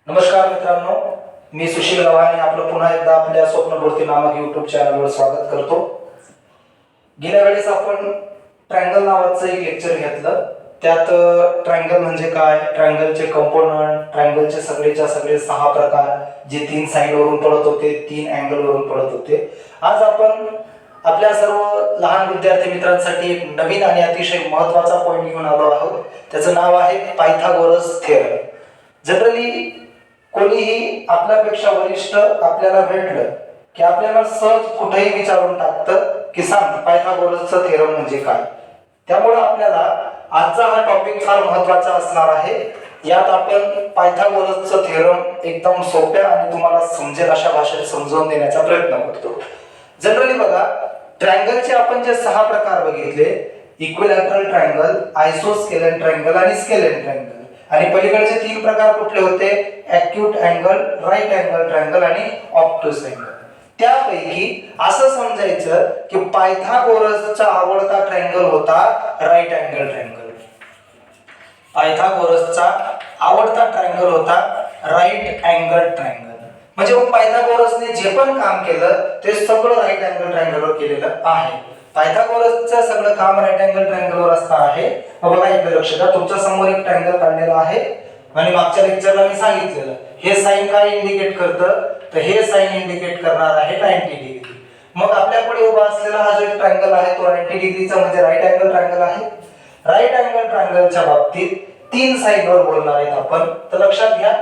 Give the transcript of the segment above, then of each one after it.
नमस्कार मित्रांनो, मी सुशील गव्हाणे आपलं पुन्हा एकदा आपल्या स्वप्नपूर्ती नामक YouTube चॅनलवर स्वागत करतो. गेल्या वेळेस आपण ट्रायंगल नावाचं एक लेक्चर घेतलं. त्यात ट्रायंगल म्हणजे काय, ट्रायंगलचे कंपोनंट, ट्रायंगलचे सगळेच्या सगळे 6 प्रकार, जे 3 साइडवरून पडत होते, 3 अँगलवरून पडत होते. आज आपण आपल्या सर्व लहान विद्यार्थी मित्रांसाठी एक नवीन आणि अतिशय महत्त्वाचा पॉइंट घेऊन आलो आहोत. त्याचं नाव आहे पायथागोरस थेरम. जनरली कोणीही आपल्यापेक्षा वरिष्ठ आपल्याला भेटलं की आपल्याला सहज कुठेही विचारून टाकतं की सांग पायथागोरसचा थेरम म्हणजे काय. त्यामुळे आपल्याला आजचा हा टॉपिक फार महत्त्वाचा असणार आहे. यात आपण पायथागोरसचा थेरम एकदम सोप्या आणि तुम्हाला समजेल अशा भाषेत समजावून देण्याचा प्रयत्न करतो. जनरली बघा, ट्रायंगलचे आपण जे 6 प्रकार बघितले, इक्विलॅटरल ट्रायंगल, आयसोस्केलेन ट्रायंगल आणि स्केलेन ट्रायंगल. आणि पलीकडचे 3 प्रकार कुठले होते, acute angle, right angle triangle आणि ऑब्ट्यूस अँगल. त्यापैकी असं समजायचं की पायथागोरसचा आवडता ट्रायंगल होता राईट अँगल ट्रायंगल. पायथागोरसचा आवडता ट्रायंगल होता राईट अँगल ट्रायंगल. म्हणजे पायथागोरसने जे पण काम केलं ते सगळं राईट अँगल ट्रायंगलवर केलेलं आहे. पायथागोरसचं सगळं काम राईट अँगल ट्रायंगलवर असणार आहे. बघा इकडे लक्ष द्या, तुमच्या समोर एक ट्रायंगल काढलेला आहे आणि मागच्या लेक्चरला मी सांगितलेलं हे साइन काय इंडिकेट करतं, तर हे साइन इंडिकेट करणार आहे 90 डिग्री. मग आपल्या पुढे उभा असलेला हा जो एक ट्रायंगल आहे तो 90 डिग्रीचा म्हणजे राईट अँगल ट्रायंगल आहे. राईट अँगल ट्रायंगलच्या बाबतीत 3 साइडवर बोलणार आहेत आपण. तर लक्षात घ्या,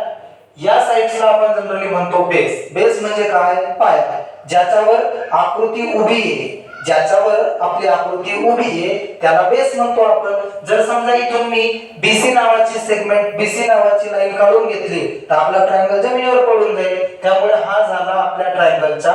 या साइडला आपण जनरली म्हणतो बेस. बेस म्हणजे काय, पाया, ज्याच्यावर आकृती उभी आहे, ज्याच्यावर आपली आकृती उभी आहे त्याला बेस म्हणतो आपण. जर समजा इथून मी BC नावाची सेगमेंट, BC नावाची लाईन काढून घेतली तर आपला ट्रायंगल जमिनीवर पडून जाईल. त्यामुळे हा झाला आपल्या ट्रायंगलचा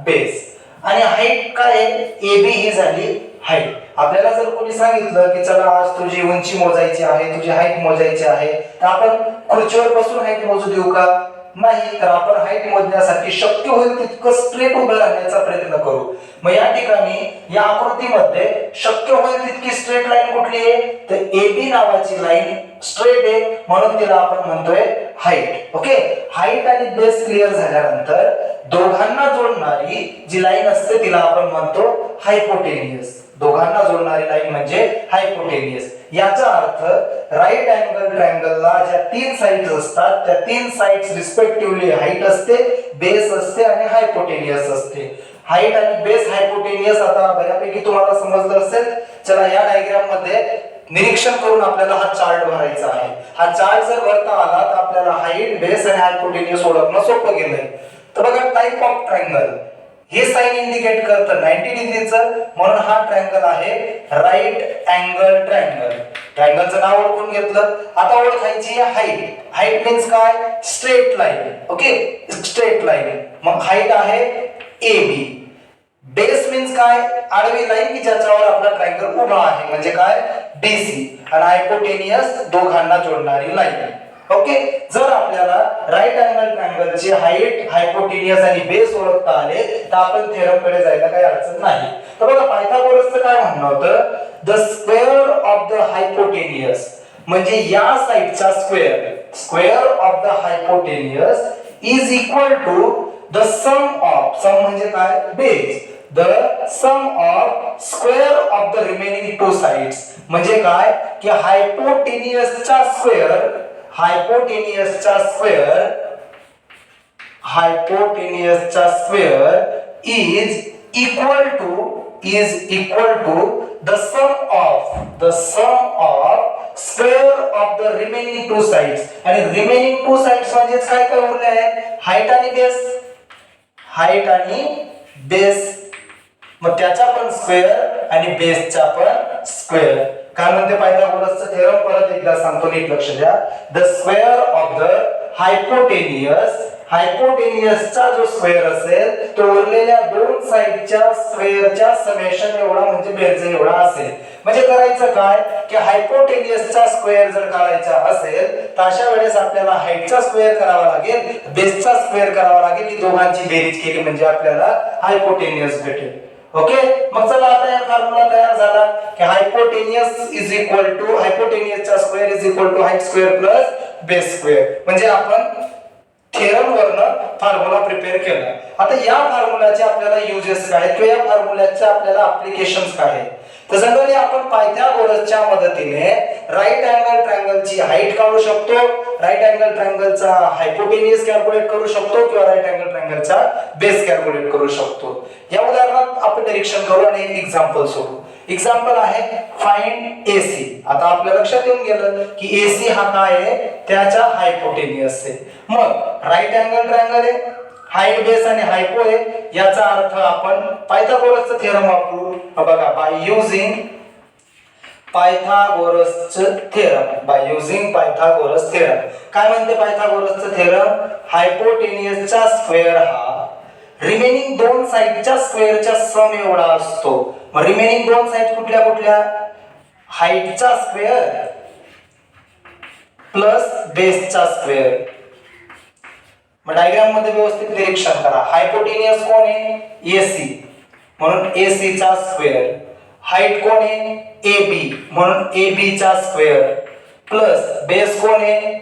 बेस. आणि हाईट काय आहे, AB ही झाली हाईट. आपल्याला जर कोणी सांगितलं की चला आज तुझी उंची मोजायची आहे, तुझी हाईट मोजायची आहे, तर आपण खुर्चीवर बसून हाईट मोजू देऊ का, नाही. तर आपण हाईट मोजण्यासाठी शक्य होईल तितकं स्ट्रेट उभं राहण्याचा प्रयत्न करू. मग या ठिकाणी या आकृतीमध्ये शक्य होईल तितकी स्ट्रेट लाईन कुठली आहे, तर AB नावाची लाईन स्ट्रेट आहे म्हणून तिला आपण म्हणतोय हाईट. ओके, हाईट आणि बेस क्लिअर झाल्यानंतर दोघांना जोडणारी जी लाईन असते तिला आपण म्हणतो हायपोटेनियस. दोघांना जोडणारी लाईन म्हणजे हायपोटेनियस. याचा अर्थ राईट अँगल ट्रायंगलला ज्या 3 साइड्स असतात त्या 3 साइड्स रिस्पेक्टिव्हली हाईट असते, बेस असते आणि हायपोटेनियस असते. हाईट आणि बेस, हायपोटेनियस आता बऱ्यापैकी तुम्हाला समजलं असेल. चला या डायग्राम मध्ये निरीक्षण करून आपल्याला हा चार्ट भरायचा आहे. हा चार्ट जर भरता आला तर आपल्याला हाईट, बेस आणि हायपोटेनियस ओळखणं सोपं गेलंय. तर बघा, टाइप ऑफ ट्रायंगल हे साइन इंडिकेट करतं 90 डिग्रीचं, म्हणून हा ट्रायंगल आहे राईट अँगल ट्रायंगल. ट्रायंगलचं नाव ओळखून घेतलं. आता ओळखायची आहे हाईट. हाईट मीन्स काय, straight line. Okay, straight line. मग हाईट आहे AB. बेस मीन्स काय, आडवी लाईन की ज्याच्यावर आपला ट्रायंगल उभा आहे म्हणजे काय, BC. आणि हायपोटेनियस दोघांना जोडणारी लाईन. ओके, जर आपल्याला राईट अँगल ट्रायंगलची हाईट, हायपोटेनियस आणि बेस ओळखता आले तर आपण थेरम कडे जायला काही अडचण नाही. तर बघा, पायथागोरसचं काय म्हणणं होतं, the square of the hypotenuse म्हणजे या साइडचा square, square of the hypotenuse is equal to the sum of, sum म्हणजे काय, base, the sum of square of the remaining 2 sides. म्हणजे काय की हायपोटेनियसचा स्क्वेअर, हायपोटेनियसचा square is equal to the sum of square of the remaining 2 sides. आणि remaining 2 sides म्हणजे काय काय उरले आहेत, हाईट आणि बेस, हाईट आणि बेस. मग त्याचा पण स्क्वेअर आणि बेसचा पण स्क्वेअर. काय म्हणते पायथागोरसचं थेरम, परत एकदा सांगतो, नीट लक्ष द्या. The square of the hypotenuse, हायपोटेनियसचा जो स्क्वेअर असेल तो उरलेल्या 2 साइडच्या स्क्वेअरच्या समेशन एवढा म्हणजे बेरजे एवढा असेल. म्हणजे करायचं काय की हायपोटेनियसचा स्क्वेअर जर काढायचा असेल तर अशा वेळेस आपल्याला हाईटचा स्क्वेअर करावा लागेल, बेसचा स्क्वेअर करावा लागेल. ही दोघांची बेरीज केली म्हणजे आपल्याला हायपोटेनियस भेटेल. ओके, मग चला आता या फॉर्म्युला तयार झाला की हायपोटेनियस इज इक्वल टू, हायपोटेनियसचा square is equal to height square plus base square. म्हणजे आपण थेरम वरनं फॉर्म्युला प्रिपेअर केला. आता या फॉर्म्युलाचे आपल्याला युजेस काय किंवा या फॉर्म्युल्याचे आपल्याला ऍप्लिकेशन्स काय आहेत, तर जनरली आपण पायथागोरसच्या मदतीने राईट अँगल ट्रायंगलची हाईट काढू शकतो, राईट अँगल ट्रायंगलचा हायपोटेन्यूज कॅल्क्युलेट करू शकतो किंवा राईट अँगल ट्रायंगलचा बेस कॅल्क्युलेट करू शकतो. या उदाहरणात आपण निरीक्षण करू आणि एक एक्झाम्पल सोडू. एक्झाम्पल आहे फाइंड AC. आता आपल्या लक्षात येऊन गेलं की AC हा काय आहे, त्याच्या हायपोटेन्यूज आहे. मग राईट अँगल ट्रायंगल आहे, हाईट बेस आणि हायपो आहे, याचा अर्थ आपण पायथागोरसचं थेरम वापरू. बघा, बाय युजिंग पायथागोरसचं थेरम काय म्हणते पायथागोरसचं थेरम, हायपोटेन्यूजचा स्क्वेअर हा रिमेनिंग दोन साइडच्या स्क्वेअरच्या सम एवढा असतो. मग रिमेनिंग दोन साइड कुठल्या कुठल्या, हाईटचा स्क्वेअर प्लस बेसचा स्क्वेअर. मग डायग्राम मध्ये व्यवस्थित निरीक्षण करा. हायपोटेन्यूज कोण आहे, AC, म्हणून AC चा स्क्वेअर. हाईट कोण आहे, AB, म्हणून AB चा स्क्वेअर प्लस बेस कोण आहे,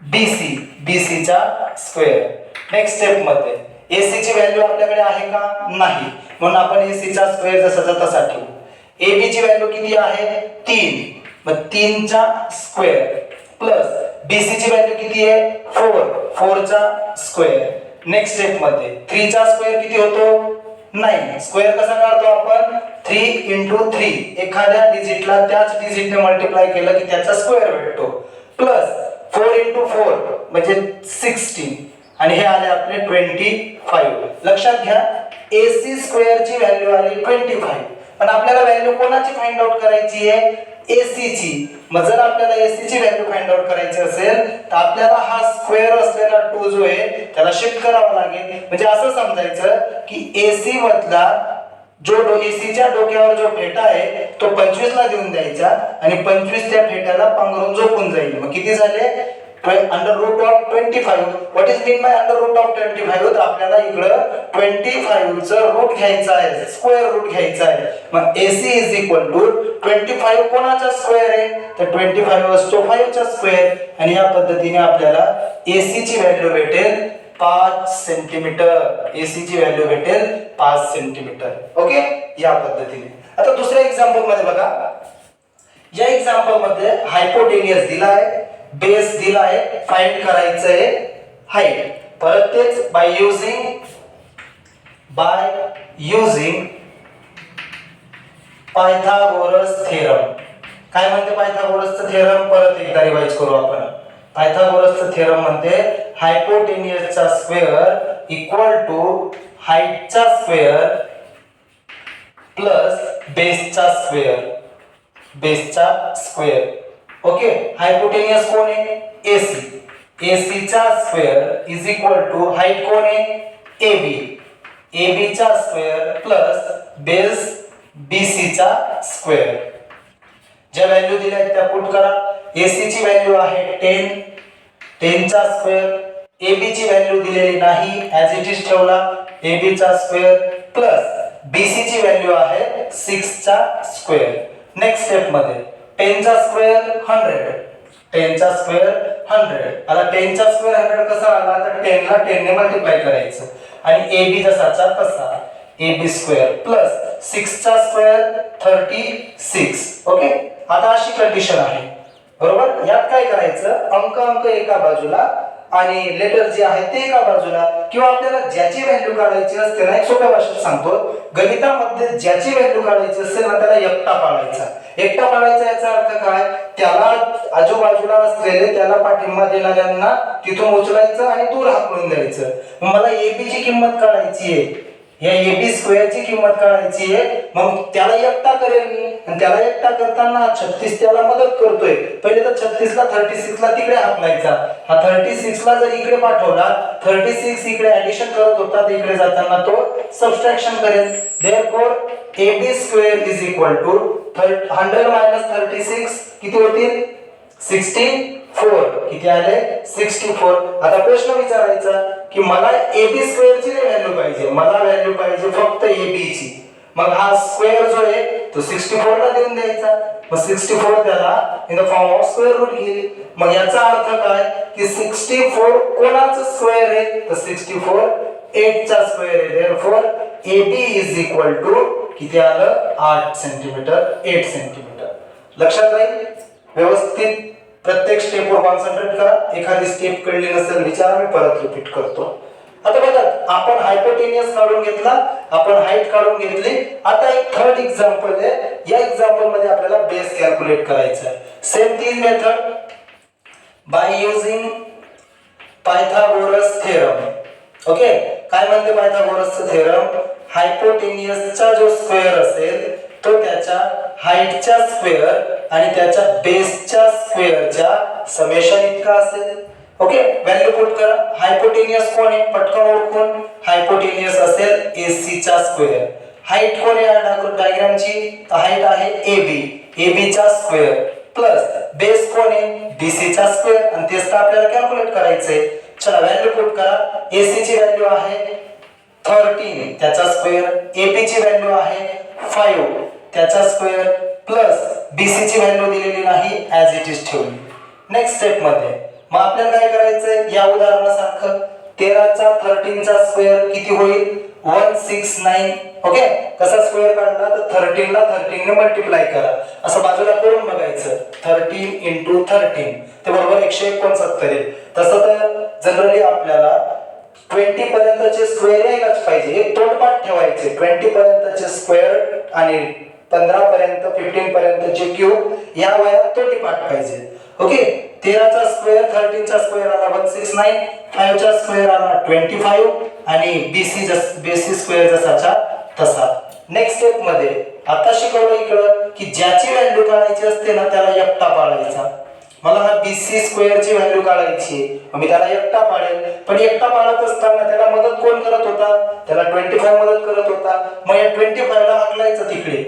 BC चा स्क्वेअर. नेक्स्ट स्टेप मध्ये AC ची व्हॅल्यू आपल्याकडे आहे का, नाही, म्हणून आपण AC चा स्क्वेअर जसाचा तसा ठेवू. AB ची व्हॅल्यू किती आहे, 3, मग 3 चा स्क्वेअर प्लस BC ची व्हॅल्यू किती आहे, 4 चा स्क्वेअर. नेक्स्ट स्टेप मध्ये 3 चा स्क्वेअर किती होतो, 9. स्क्वेअर कसा काढतो आपण, 3 × 3, एखाद्या डिजिटला त्याच डिजिटने मल्टिप्लाय केलं की त्याचा स्क्वेअर भेटतो, प्लस 4 × 4 म्हणजे 16 आणि हे आले आपले 25. लक्षात घ्या, AC स्क्वेअर ची व्हॅल्यू आली 25, पण आपल्याला व्हॅल्यू कोणाची फाइंड आउट करायची आहे, AC ची. मग जर आपल्याला AC ची व्हॅल्यू फाइंड आउट करायची असेल तर आपल्याला हा स्क्वेअर असलेला 2 जो आहे त्याला शिफ्ट करावा लागेल. म्हणजे असं समजायचं की AC मधला जो AC च्या डोक्यावर जो फेटा आहे तो 25 ला देऊन द्यायचा आणि 25 त्या फेट्याला पांघरून झोपून जाईल. मग किती झाले, √25. What is mean by √25? तर आपल्याला इकडं 25 चं रूट घ्यायचं आहे, स्क्वेअर रूट घ्यायचं आहे. मग AC = 25 कोणाचा स्क्वेअर आहे, तर 25 असतो 5 चा स्क्वेअर. आणि या पद्धतीने आपल्याला AC ची व्हॅल्यू भेटेल 5 सेंटीमीटर. AC ची व्हॅल्यू भेटेल 5 सेंटीमीटर. ओके, या पद्धतीने. आता दुसऱ्या एक्झाम्पल मध्ये बघा, या एक्झाम्पल मध्ये हायपोटेन्यूज दिला आहे, बेस दिला आहे, फाइंड करायचं आहे हाईट. परत तेच बाय युजिंग पायथागोरस थेरम. काय म्हणते पायथागोरसचं थेरम, परत एकदा रिवाइज करू आपण. पायथागोरसचं थेरम म्हणते हायपोटेन्यूजचा स्क्वेअर इक्वल टू हाईटचा स्क्वेअर प्लस बेसचा स्क्वेअर. ओके, हायपोटेन्यूज कोण आहे, AC चा square is equal to height कोण आहे, AB चा स्क्वेअर प्लस बेस BC चा स्क्वेअर. ज्या व्हॅल्यू दिल्या आहेत त्या पुट करा. AC ची व्हॅल्यू आहे 10 चा स्क्वेअर. AB ची व्हॅल्यू दिलेली नाही, ऍज इट इज ठेवला, AB चा स्क्वेअर प्लस BC ची व्हॅल्यू आहे 6 चा स्क्वेअर. नेक्स्ट स्टेप मध्ये 10 चा स्क्वेअर 100. 10 चा स्क्वेअर 100. आता 10 चा स्क्वेअर 100 कसा आला, तर 10 ला 10 ने मल्टिप्लाय करायचं आणि AB जसाचा तसा AB स्क्वेअर प्लस 6 चा स्क्वेअर 36. ओके, आता अशी कंडिशन आहे, बरोबर. यात काय करायचं, अंक एका बाजूला आणि लेटर जे आहे ते एका बाजूला, किंवा आपल्याला ज्याची व्हॅल्यू काढायची असते ना, एक सोप्या भाषेत सांगतो, गणितामध्ये ज्याची व्हॅल्यू काढायची असेल ना त्याला एकटा पाडायचा. याचा अर्थ काय, त्याला आजूबाजूला असलेले त्याला पाठिंबा देणाऱ्यांना तिथून उचलायचं आणि दूर हाकलून द्यायचं. मला AB ची किंमत काढायची आहे, या AB स्क्वेअर ची किंमत काढायची आहे. मग त्याला एकटा करेल मी, आणि त्याला एकटा करताना 36 त्याला मदत करतोय. पहिले तर 36 ला 36 ला तिकडे हाकलायचा. हा 36 ला जर इकडे पाठवला, 36 इकडे ऍडिशन करत होता, तर इकडे जाताना तो सबट्रॅक्शन करेल. Therefore AB square is equal to 100 - 36 किती होतील, 64. किती आले, 64. आता प्रश्न विचारायचा की मला AB स्क्वेअर ची व्हॅल्यू पाहिजे, मला व्हॅल्यू पाहिजे फक्त AB ची. मग हा स्क्वेअर जो आहे तो 64 ला देऊन द्यायचा, मग 64 त्याला in the form of square root घेईल. मग याचा अर्थ काय की 64 कोणाचा स्क्वेअर आहे तर 64 8 चा स्क्वेअर आहे. Therefore AB is equal to किती आलं 8 सेंटीमीटर 8 सेंटीमीटर. लक्षात राहील. व्यवस्थित प्रत्येक स्टेपवर कॉन्संट्रेट करा. एखादी स्टेप कळली नसेल विचारा, मी परत रिपीट करतो. आता बघा आपण हायपोटेनियस काढून घेतला, आपण हाईट काढून घेतली. आता एक थर्ड एक्झाम्पल आहे. या एक्झाम्पल मध्ये आपल्याला बेस कॅल्क्युलेट करायचा आहे. सेम तीन method by using Pythagoras theorem. Okay, काय म्हणते पायथागोरसचा थेरम? हायपोटेनियसचा जो स्क्वेअर असेल तो त्याच्या हाईटच्या स्क्वेअर आणि त्याच्या बेसच्या स्क्वेअरच्या समेशन इतका असेल. ओके, व्हॅल्यू पुट करा. हायपोटेनियस कोण आहे पटकन ओळखून. हायपोटेनियस असेल AC चा स्क्वेअर. हाईट कोण आहे डायग्रामची? हाईट आहे AB चा स्क्वेअर प्लस बेस कोण आहे BC चा स्क्वेअर, आणि तेच तर आपल्याला कॅल्क्युलेट करायचंय. चला व्हॅल्यू पुट करा. AC ची व्हॅल्यू आहे 13 त्याचा स्क्वेअर, AB ची व्हॅल्यू आहे 5 त्याचा स्क्वेअर प्लस BC ची व्हॅल्यू दिलेली नाही ऍज इट इज ठेवली. नेक्स्ट स्टेप मध्ये मग आपल्याला काय करायचंय? या उदाहरणासारखं 13 चा 13 चा स्क्वेअर किती होईल 169. ओके, कसा स्क्वेअर काढला तर 13 ला 13 ने मल्टिप्लाय करा. असं बाजूला करून बघायचं. 13 × 13 ते बरोबर 169 येईल. तसं तर जनरली आपल्याला 20 पर्यंतचे स्क्वेअर यायलाच पाहिजे. एक तोंडपाठ ठेवायचे. 20 पर्यंतचे स्क्वेअर आणि 15 पर्यंत 15 पर्यंतचे क्यूब या वयात तोंडपाठ पाहिजे. ओके, 13 चा स्क्वेअर 13 चा स्क्वेअर आला 169, 5 चा स्क्वेअर आला 25 आणि BC स्क्वेअर जसाचा तसा. नेक्स्ट स्टेप मध्ये आता शिकवलं इकडं की ज्याची व्हॅल्यू काढायची असते ना त्याला एकटा पाडायचा. मला हा BC स्क्वेअर ची व्हॅल्यू काढायची, मी त्याला एकटा पाडेल. पण एकटा पाडत असताना त्याला मदत कोण करत होता? त्याला 25 मदत करत होता. मग या 25 ला हाकलायचं तिकडे,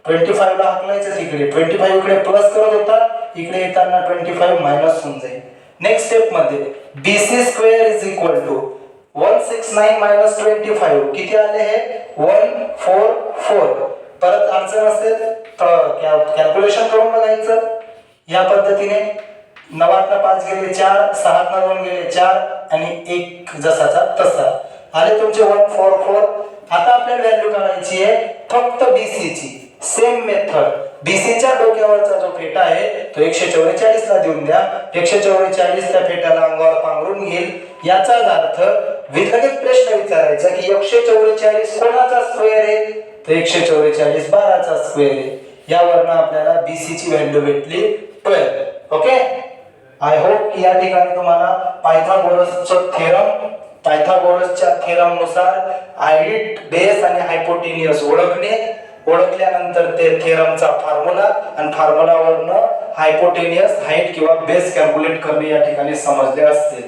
25 ला हाकलायचं तिकडे. 25 इकडे प्लस करत होता, इकडे येताना 25 मायनस होऊन जाईल. नेक्स्ट स्टेप मध्ये BC square is equal to 169 minus 25 किती आले हे 144. परत अडचण असेल तर कॅल्क्युलेशन करून बघायचं. या पद्धतीने 9 ला 5 गेले 4, 6 ला 2 गेले 4 आणि 1 जसाचा तसा आले तुमचे 144. आता आपल्याला व्हॅल्यू काढायची आहे फक्त BC ची. Same method. BC च्या डोक्यावरचा जो फेटा आहे तो 144 ला देऊन द्या. 144 त्या फेट्याला अंगावर पांघरून घेईल. याचा अर्थ लगेच प्रश्न विचारायचा की 144 कोणाचा स्क्वेअर आहे तर 144 12चा स्क्वेअर आहे. यावरनं आपल्याला BC ची व्हॅल्यू भेटली 12. ओके, आय होप की या ठिकाणी तुम्हाला पायथागोरसच्या थेरम नुसार हाईट, बेस आणि हायपोटेनियस ओळखल्यानंतर ते थेरमचा फॉर्म्युला आणि फॉर्म्युलावरनं हायपोटेनियस, हाईट किंवा बेस कॅल्क्युलेट करणे या ठिकाणी समजले असते.